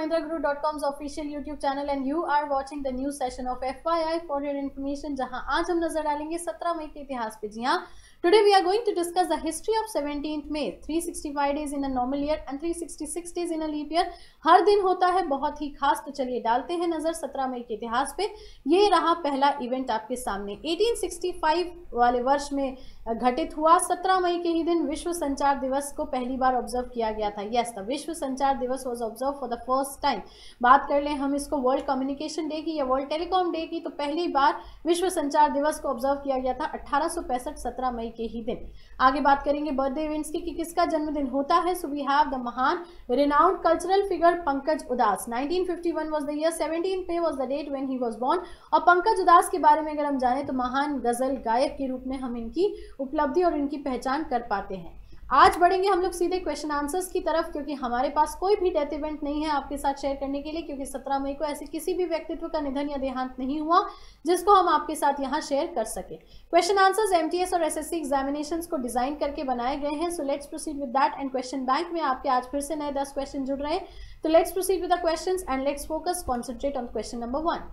mahendraguru.com's official YouTube channel and you are watching the new session of FYI for your information, जहां आज हम नजर डालेंगे 17 मई के इतिहास पे। जी हाँ, today we are going to discuss the history of 17th May, 365 days in a normal year and 366 days in a leap year। हर दिन होता है बहुत ही खास, तो चलिए डालते हैं नजर 17 मई के इतिहास पे। ये रहा पहला इवेंट आपके सामने। 1865 वाले वर्ष में घटित हुआ 17 मई के ही दिन विश्व संचार दिवस को पहली बार ऑब्जर्व किया गया था। यस, द विश्व संचार दिवस was observe for the first time. बात कर लें हम इसको वर्ल्ड कम्युनिकेशन डे की या वर्ल्ड टेलीकॉम डे की, तो पहली बार विश्व संचार दिवस को ऑब्जर्व किया गया था 1865 17 मई के ही दिन। आगे बात करेंगे बर्थडे इवेंट्स की कि किसका जन्मदिन होता है। सो वी हैव द महान renowned cultural figure Pankaj Udhas. 1951 was the year, 17th May was the date when he was born. और पंकज उदास के बारे में अगर हम जानें तो महान गजल गायक के रूप में हम इनकी उपलब्धि और इनकी पहचान कर पाते हैं। आज बढ़ेंगे हम लोग सीधे क्वेश्चन आंसर्स की तरफ, क्योंकि हमारे पास कोई भी डेथ इवेंट नहीं है आपके साथ शेयर करने के लिए, क्योंकि 17 मई को ऐसे किसी भी व्यक्तित्व का निधन या देहांत नहीं हुआ जिसको हम आपके साथ यहाँ शेयर कर सके। क्वेश्चन आंसर्स एमटीएस और एसएससी एग्जामिनेशंस को डिजाइन करके बनाए गए हैं। So let's proceed with that. And question bank में आपके आज फिर से नए 10 क्वेश्चन जुड़ रहे हैं, तो let's proceed with the questions and let's focus concentrate on question number 1।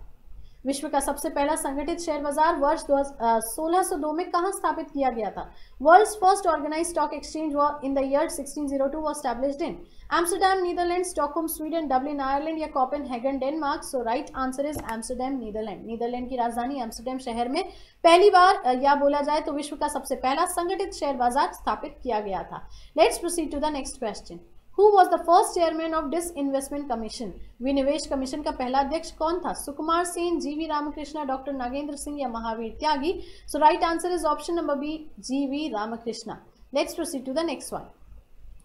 विश्व का सबसे पहला संगठित शेयर बाजार वर्ष 1602 में कहां स्थापित किया गया था। World's first organised stock exchange in the year 1602 was established in Amsterdam Netherland, Stockholm Sweden, Dublin Ireland या Copenhagen Denmark. So right answer is Amsterdam Netherland. Netherland की राजधानी एम्स्टरडैम शहर में पहली बार या बोला जाए तो विश्व का सबसे पहला संगठित शेयर बाजार स्थापित किया गया था। Let's proceed to the next question. Who was the first chairman of Disinvestment Commission? विनिवेश कमीशन का पहला अध्यक्ष कौन था। सुकुमार सेन, जीवी रामकृष्णा, डॉक्टर नागेंद्र सिंह या Mahavir Tyagi. So right answer is option number B, GV Ramakrishna. Let's proceed to the next one.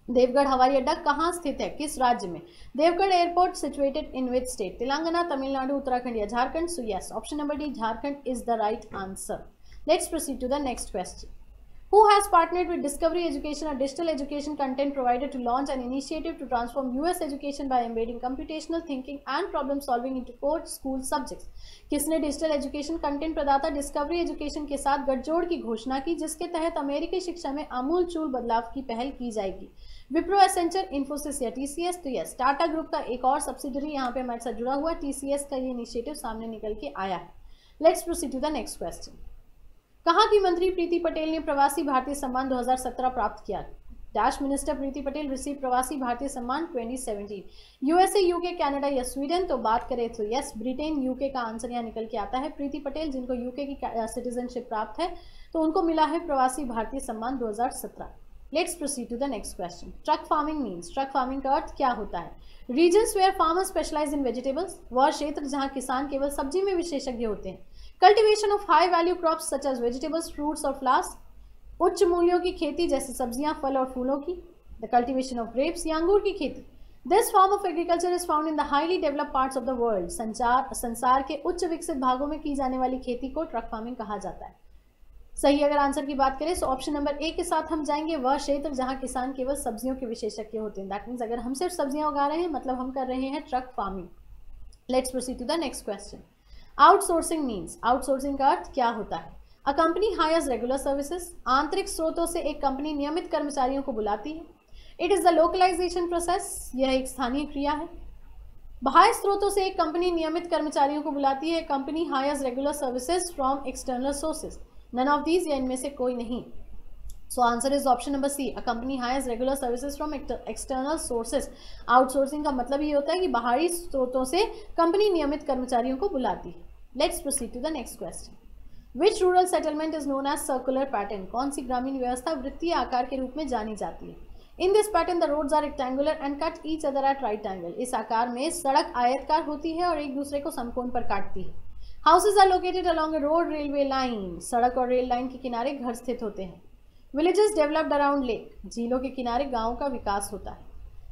Devgarh हवाई अड्डा कहाँ स्थित है, किस राज्य में। Devgarh airport situated in which state. Telangana, Tamil Nadu, Uttarakhand या Jharkhand. So yes, option number D, Jharkhand is the right answer. Let's proceed to the next question. Who has partnered with Discovery Education, a digital education content provider, to launch an initiative to transform US education by embedding computational thinking and problem solving into core school subjects? किसने digital education content प्रदाता discovery education के साथ गठजोड़ की घोषणा की, जिसके तहत अमेरिकी शिक्षा में आमूल-चूल बदलाव की पहल की जाएगी। विप्रो, एसेंचर, इन्फोसिस या टीसीएस। तो यस, टाटा ग्रुप का एक और सब्सिडरी यहाँ पे हमारे साथ जुड़ा हुआ टीसीएस का ये इनिशिएटिव सामने निकल के आया है। Let's proceed to the next question. कहाँ की मंत्री प्रीति पटेल ने प्रवासी भारतीय सम्मान 2017 प्राप्त किया। डैश मिनिस्टर प्रीति पटेल रिसीव प्रवासी भारतीय सम्मान 2017। यूएसए, यूके, कनाडा या स्वीडन। तो बात करें तो यस, ब्रिटेन, यूके का आंसर यहाँ निकल के आता है। प्रीति पटेल जिनको यूके की सिटीजनशिप प्राप्त है, तो उनको मिला है प्रवासी भारतीय सम्मान 2017। Let's proceed to the next question. Truck farming means, truck farming का अर्थ क्या होता है। Regions where farmers specialize in vegetables, वह क्षेत्र जहाँ किसान केवल सब्जी में विशेषज्ञ होते हैं। Cultivation of high value crops such as vegetables, fruits और फ्लावर्स, उच्च मूल्यों की खेती जैसे सब्जियां, फल और फूलों की। द कल्टिवेशन ऑफ ग्रेप्स या अंगूर की खेती। This form of agriculture is found in the highly developed parts of the world. संसार के उच्च विकसित भागों में की जाने वाली खेती को ट्रक फार्मिंग कहा जाता है। सही अगर आंसर की बात करें तो ऑप्शन नंबर ए के साथ हम जाएंगे, वह क्षेत्र जहां किसान केवल सब्जियों के विशेषज्ञ होते हैं। दैट मीन्स अगर हम सिर्फ सब्जियां उगा रहे हैं मतलब हम कर रहे हैं truck farming. Let's proceed to the next question. Outsourcing means, outsourcing का अर्थ क्या होता है। A company hires regular services, आंतरिक स्रोतों से एक कंपनी नियमित कर्मचारियों को बुलाती है। It is the localization process, यह एक स्थानीय क्रिया है। बाह्य स्रोतों से एक कंपनी नियमित कर्मचारियों को बुलाती है। Company hires regular services from external sources. None of these, या इनमें से कोई नहीं। So answer is option number C, a company hires regular services from external sources. Outsourcing का मतलब ये होता है कि बाहरी स्रोतों से कंपनी नियमित कर्मचारियों को बुलाती है। Let's proceed to the next question. Which rural settlement is known as circular pattern, कौन सी ग्रामीण व्यवस्था वृत्तीय आकार के रूप में जानी जाती है। In this pattern the roads are rectangular and cut each other at right angle. इस आकार में सड़क आयताकार होती है और एक दूसरे को समकोण पर काटती है। Houses are located along a road railway line, सड़क और रेल लाइन के किनारे घर स्थित होते हैं। विलेजेस डेवलप्ड अराउंड लेक, झीलों के किनारे गाँव का विकास होता है।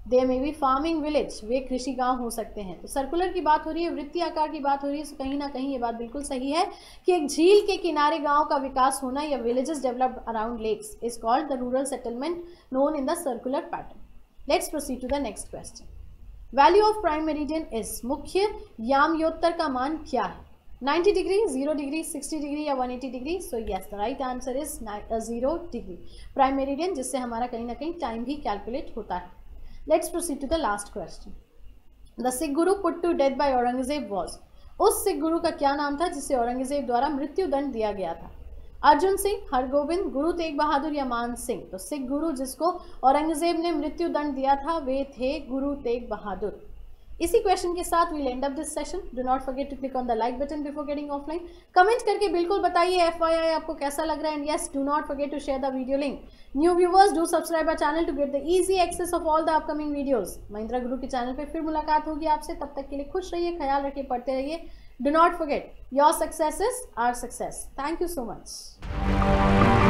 There may be farming village, वे कृषि गांव हो सकते हैं। तो सर्कुलर की बात हो रही है, वृत्तीय आकार की बात हो रही है, तो कहीं ना कहीं ये बात बिल्कुल सही है कि एक झील के किनारे गांव का विकास होना या villages developed around lakes is called the rural settlement known in the circular pattern. Let's proceed to the next question. Value of prime meridian is, मुख्य यामयोत्तर का मान क्या है। 90 डिग्री, 0 डिग्री, 60 डिग्री या 180 degree. So yes, the right answer is 0 degree prime meridian, जिससे हमारा कहीं ना कहीं टाइम भी कैलकुलेट होता है। Let's proceed to the last question. The Sikh guru put to death by Aurangzeb was, उस सिख गुरु का क्या नाम था जिसे औरंगजेब द्वारा मृत्यु दंड दिया गया था? अर्जुन सिंह, हरगोविंद, गुरु तेग बहादुर या मान सिंह? तो सिख गुरु जिसको औरंगजेब ने मृत्यु दंड दिया था वे थे गुरु तेग बहादुर। इसी क्वेश्चन के साथ we'll end up this session. Do not forget to click on the like button before getting offline. Comment करके बिल्कुल बताइए FYI आपको कैसा लग रहा है, and yes do not forget to share the video link. New viewers do subscribe our channel to get the easy access of all the upcoming videos. Mahindra Guru के channel पे फिर मुलाकात होगी आपसे, तब तक के लिए खुश रहिए, ख्याल रखिए, पढ़ते रहिए। Do not forget your success is our success. Thank you so much.